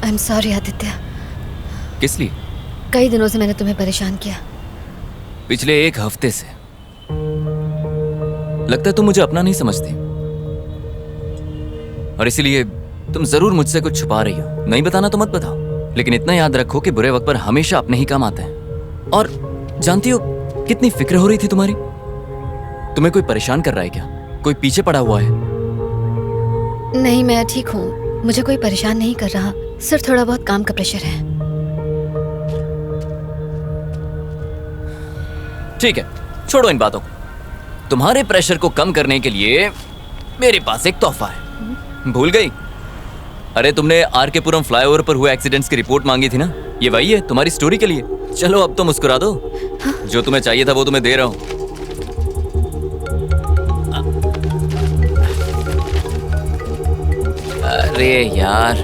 I am sorry Aditya. किस लिए? कई दिनों से मैंने तुम्हें परेशान किया। पिछले 1 हफ्ते से। लगता है तुम मुझे अपना नहीं समझती और इसीलिए तुम जरूर मुझसे कुछ छुपा रही हो। नहीं बताना तो मत बताओ, लेकिन इतना याद रखो कि बुरे वक्त पर हमेशा अपने ही काम आते हैं। और जानती हो कितनी फिक्र हो रही थी तुम्हारी। तुम्हें कोई परेशान कर रहा है क्या? कोई पीछे पड़ा हुआ है? नहीं, मैं ठीक हूँ। मुझे कोई परेशान नहीं कर रहा, सिर्फ थोड़ा बहुत काम का प्रेशर है। ठीक है, छोड़ो इन बातों को। तुम्हारे प्रेशर को कम करने के लिए मेरे पास एक तोहफा है। भूल गई? अरे तुमने आर.के. पुरम फ्लाईओवर पर हुए एक्सीडेंट्स की रिपोर्ट मांगी थी ना, ये वही है तुम्हारी स्टोरी के लिए। चलो अब तो मुस्कुरा दो। हाँ? जो तुम्हें चाहिए था वो तुम्हें दे रहा हूं। अरे यार,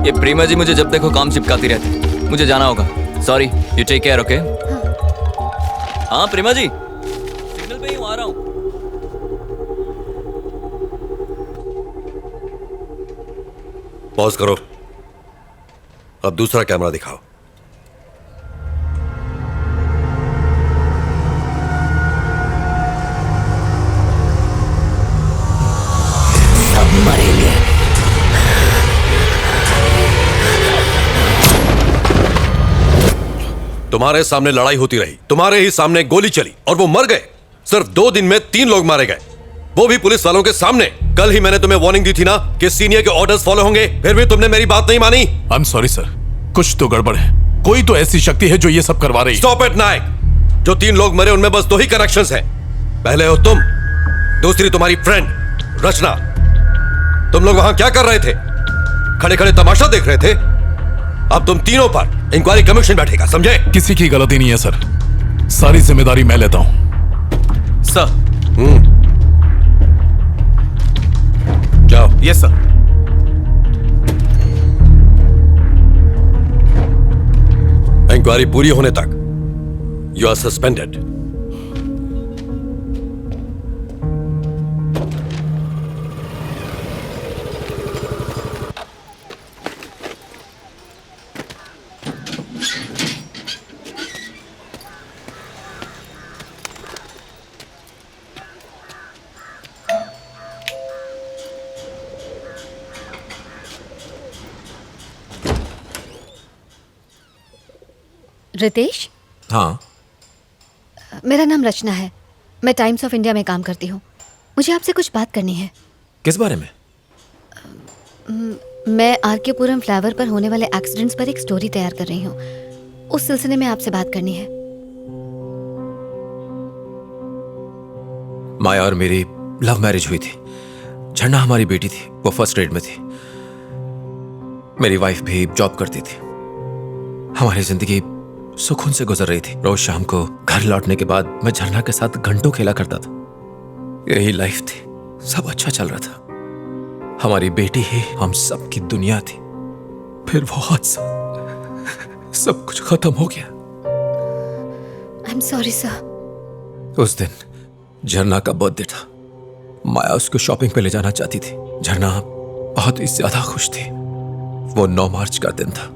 ये प्रीमा जी मुझे जब देखो काम चिपकाती रहती। मुझे जाना होगा। Sorry, you take care. Okay? हाँ प्रीमा जी, सिग्नल पे ही हूँ, आ रहा हूँ। पॉज करो। अब दूसरा कैमरा दिखाओ। सब मरेंगे। तुम्हारे सामने लड़ाई होती रही, तुम्हारे ही सामने गोली चली और वो मर गए। सिर्फ 2 दिन में 3 लोग मारे गए, वो भी पुलिस वालों के सामने। कल ही मैंने तुम्हें वार्निंग दी थी ना कि सीनियर के ऑर्डर्स फॉलो होंगे, फिर भी तुमने मेरी बात नहीं मानी। आई एम सॉरी सर, कुछ तो गड़बड़ है। कोई तो ऐसी शक्ति है जो ये सब करवा रही है। स्टॉप इट नायक। जो 3 लोग मरे उनमें बस 2 ही कनेक्शंस हैं। पहले हो तुम, दूसरी तुम्हारी फ्रेंड रचना। तुम लोग वहां क्या कर रहे थे? खड़े खड़े तमाशा देख रहे थे। अब तुम तीनों पर इंक्वायरी कमीशन बैठेगा, समझे? किसी की गलती नहीं है सर, सारी जिम्मेदारी मैं लेता हूं। सर। जाओ। Yes sir. इंक्वायरी पूरी होने तक यू आर सस्पेंडेड। रितेश, हाँ। मेरा नाम रचना है। मैं टाइम्स ऑफ इंडिया में काम करती हूँ। मुझे आपसे कुछ बात करनी है। किस बारे में? मैं आर.के. पुरम फ्लाईओवर पर होने वाले एक्सीडेंट्स पर एक स्टोरी तैयार कर रही हूँ। उस सिलसिले में आपसे बात करनी है। माया और मेरी लव मैरिज हुई थी। झरना हमारी बेटी थी, वो फर्स्ट ग्रेड में थी। मेरी वाइफ भी जॉब करती थी। हमारी जिंदगी सुकून से गुजर रही थी। रोज शाम को घर लौटने के बाद मैं झरना के साथ घंटों खेला करता था। यही लाइफ थी, सब अच्छा चल रहा था। हमारी बेटी ही हम सब की दुनिया थी। फिर वो हादसा, सब कुछ खत्म हो गया। I am sorry sir. उस दिन झरना का बर्थडे था। माया उसको शॉपिंग पे ले जाना चाहती थी। झरना बहुत ही ज्यादा खुश थी। वो 9 मार्च का दिन था।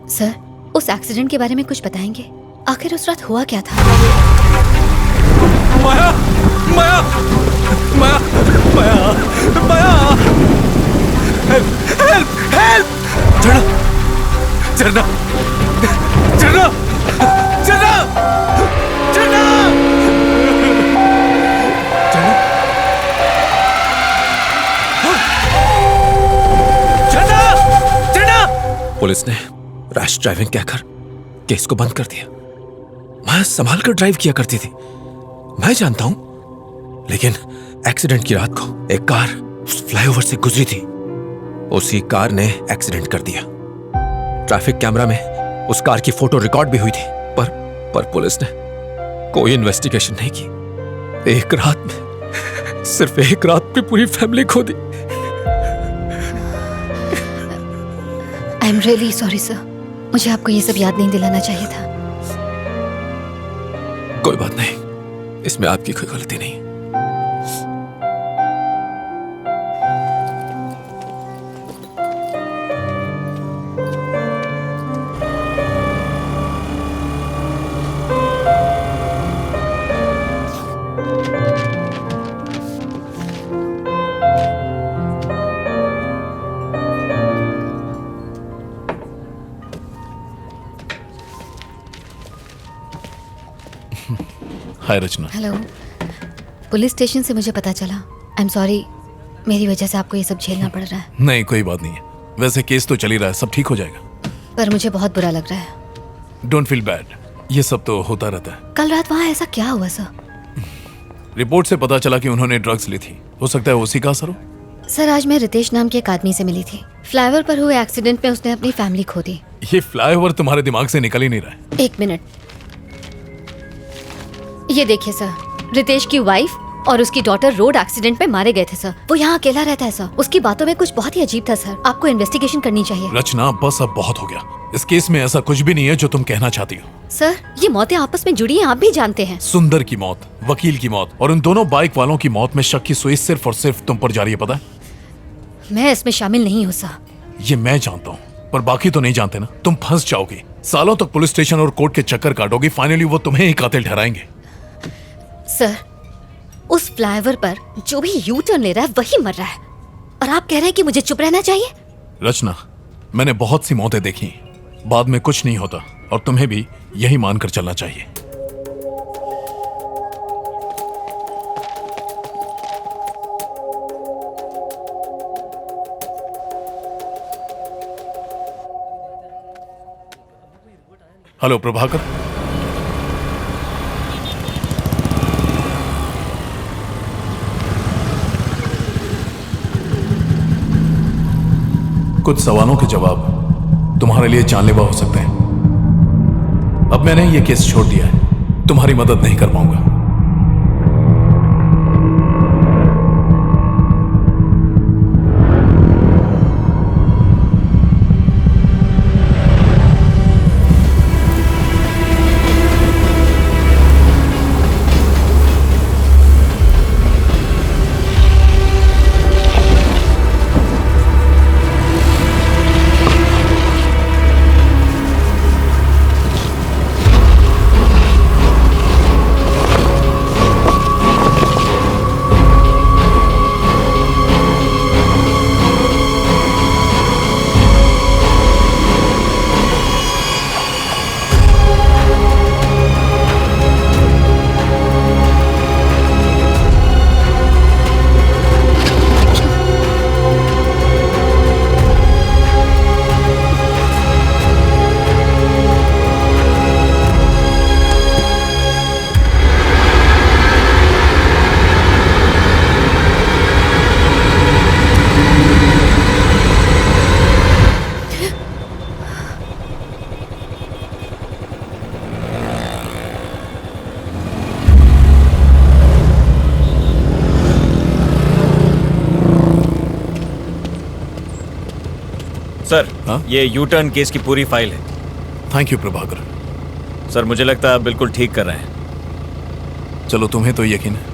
सर, उस एक्सीडेंट के बारे में कुछ बताएंगे? आखिर उस रात हुआ क्या था? माया, माया, माया, माया, माया, हेल्प, हेल्प, हेल्प! झरना, झरना, झरना, झरना, झरना, झरना, झरना! पुलिस ने रैश ड्राइविंग कहकर केस को बंद कर दिया। मैं संभाल कर ड्राइव किया करती थी, मैं जानता हूं। लेकिन एक्सीडेंट की रात को एक कार फ्लाईओवर से गुजरी थी। उसी कार ने एक्सीडेंट कर दिया। ट्रैफिक कैमरा में उस कार की फोटो रिकॉर्ड भी हुई थी, पर पुलिस ने कोई इन्वेस्टिगेशन नहीं की। एक रात में, सिर्फ एक रात में पूरी फैमिली खो दी। I am really sorry sir. मुझे आपको ये सब याद नहीं दिलाना चाहिए था। कोई बात नहीं, इसमें आपकी कोई गलती नहीं। हाय रचना। हेलो। पुलिस स्टेशन से मुझे पता चला। आई एम सॉरी, मेरी वजह से आपको ये सब झेलना पड़ रहा है। नहीं कोई बात नहीं है, वैसे केस तो चल ही रहा है, सब ठीक हो जाएगा। पर मुझे बहुत बुरा लग रहा है। डोंट फील बैड, ये सब तो होता रहता है। कल रात वहाँ ऐसा क्या हुआ सर? रिपोर्ट से पता चला कि उन्होंने ड्रग्स ली थी, हो सकता है उसी का असर हो। सर आज मैं रितेश नाम के एक आदमी से मिली थी। फ्लाईओवर पर हुए एक्सीडेंट में उसने अपनी फैमिली खो दी। ये फ्लाईओवर तुम्हारे दिमाग से निकल ही नहीं रहा है। एक मिनट, ये देखिए सर, रितेश की वाइफ और उसकी डॉटर रोड एक्सीडेंट में मारे गए थे सर। वो यहाँ अकेला रहता है सर। उसकी बातों में कुछ बहुत ही अजीब था सर। आपको इन्वेस्टिगेशन करनी चाहिए। रचना बस अब बहुत हो गया, इस केस में ऐसा कुछ भी नहीं है जो तुम कहना चाहती हो। सर ये मौतें आपस में जुड़ी हैं, आप भी जानते हैं। सुंदर की मौत, वकील की मौत और उन दोनों बाइक वालों की मौत में शक की सुई सिर्फ और सिर्फ तुम पर जा रही है, पता है? मैं इसमें शामिल नहीं हूँ सर। ये मैं जानता हूँ, पर बाकी तो नहीं जानते ना। तुम फंस जाओगी, सालों तक पुलिस स्टेशन और कोर्ट के चक्कर काटोगी, फाइनली वो तुम्हें ही कातिल ठहराएंगे। सर उस फ्लाईओवर पर जो भी यू टर्न ले रहा है वही मर रहा है, और आप कह रहे हैं कि मुझे चुप रहना चाहिए? रचना, मैंने बहुत सी मौतें देखी, बाद में कुछ नहीं होता, और तुम्हें भी यही मानकर चलना चाहिए। हेलो प्रभाकर। कुछ सवालों के जवाब तुम्हारे लिए जानलेवा हो सकते हैं। अब मैंने ये केस छोड़ दिया है, तुम्हारी मदद नहीं कर पाऊंगा। सर हाँ? ये यू टर्न केस की पूरी फाइल है। Thank you Prabhakar. सर मुझे लगता है आप बिल्कुल ठीक कर रहे हैं। चलो, तुम्हें तो यकीन है।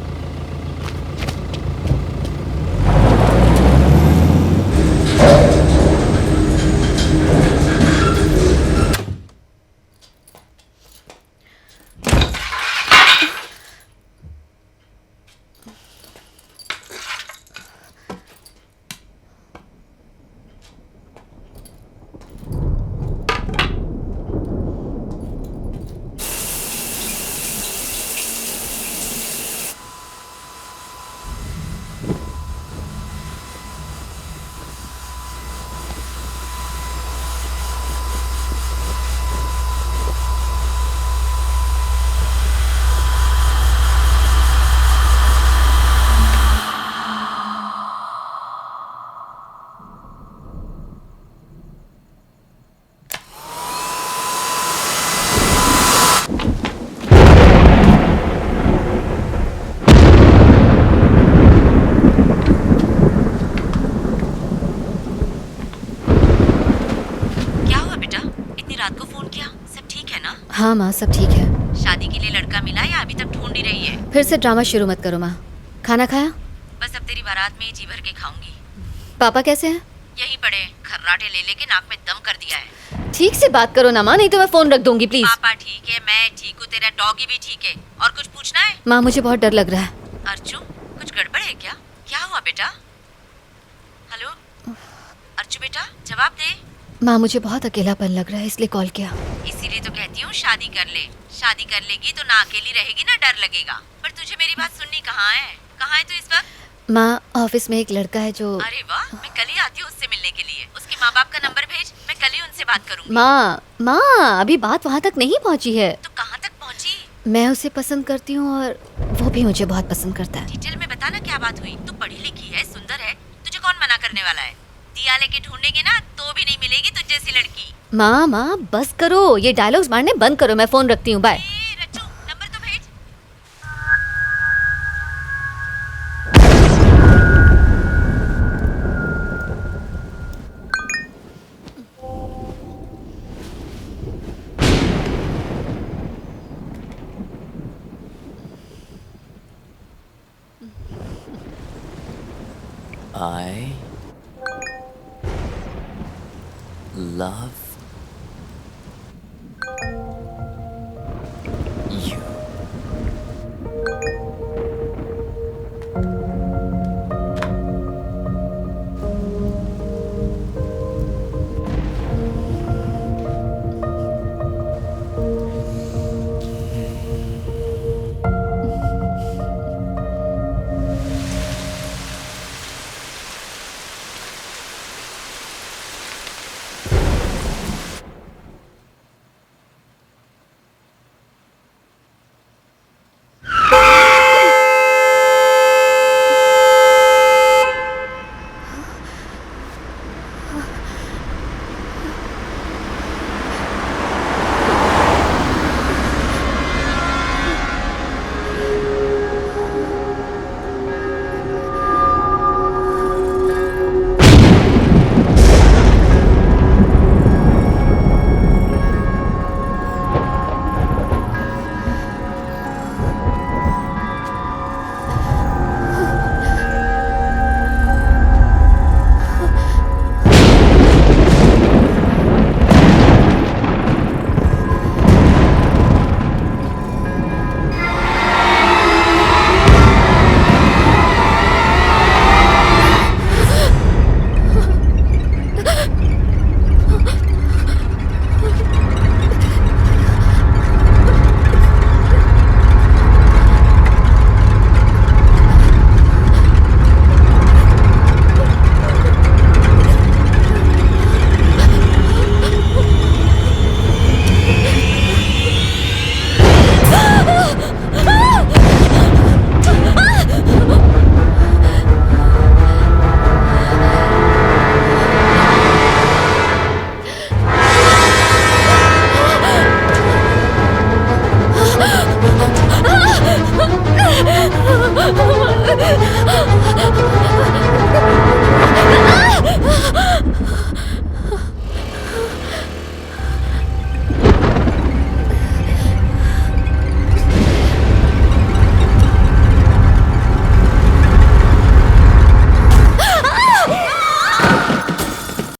हाँ माँ, सब ठीक है। शादी के लिए लड़का मिला या अभी तक ढूंढ ही रही है? फिर से ड्रामा शुरू मत करो माँ। खाना खाया? बस अब तेरी बारात में ही जी भर के खाऊंगी। पापा कैसे हैं? यही पड़े, खर्राटे ले लेके नाक में दम कर दिया है। ठीक से बात करो ना माँ, नहीं तो मैं फोन रख दूंगी प्लीज। पापा ठीक है, मैं ठीक हूँ, तेरा डॉगी भी ठीक है। और कुछ पूछना है? माँ मुझे बहुत डर लग रहा है। अर्जु, कुछ गड़बड़ है क्या? क्या हुआ बेटा? हेलो अर्जु बेटा, जवाब दे। माँ मुझे बहुत अकेलापन लग रहा है, इसलिए कॉल किया। इसीलिए तो कहती हूँ शादी कर ले। शादी कर लेगी तो ना अकेली रहेगी ना डर लगेगा। पर तुझे मेरी बात सुननी कहाँ है? कहाँ है तू इस वक्त? माँ, ऑफिस में एक लड़का है जो... अरे वाह, मैं कल ही आती हूँ उससे मिलने के लिए। उसके माँ बाप का नंबर भेज, मैं कल ही उनसे बात करूँगी। माँ, अभी बात वहाँ तक नहीं पहुँची है। तो कहाँ तक पहुँची? मैं उसे पसंद करती हूँ और वो भी मुझे बहुत पसंद करता है। डिटेल में बता ना क्या बात हुई। तू पढ़ी लिखी है, सुंदर है, तुझे कौन मना करने वाला है? दिया लेके ढूंढेंगे ना तो भी नहीं मिलेगी तुझ जैसी लड़की। माँ, बस करो, ये डायलॉग्स मारने बंद करो। मैं फोन रखती हूँ, बाय। ए रच्चू, नंबर तो भेज। I love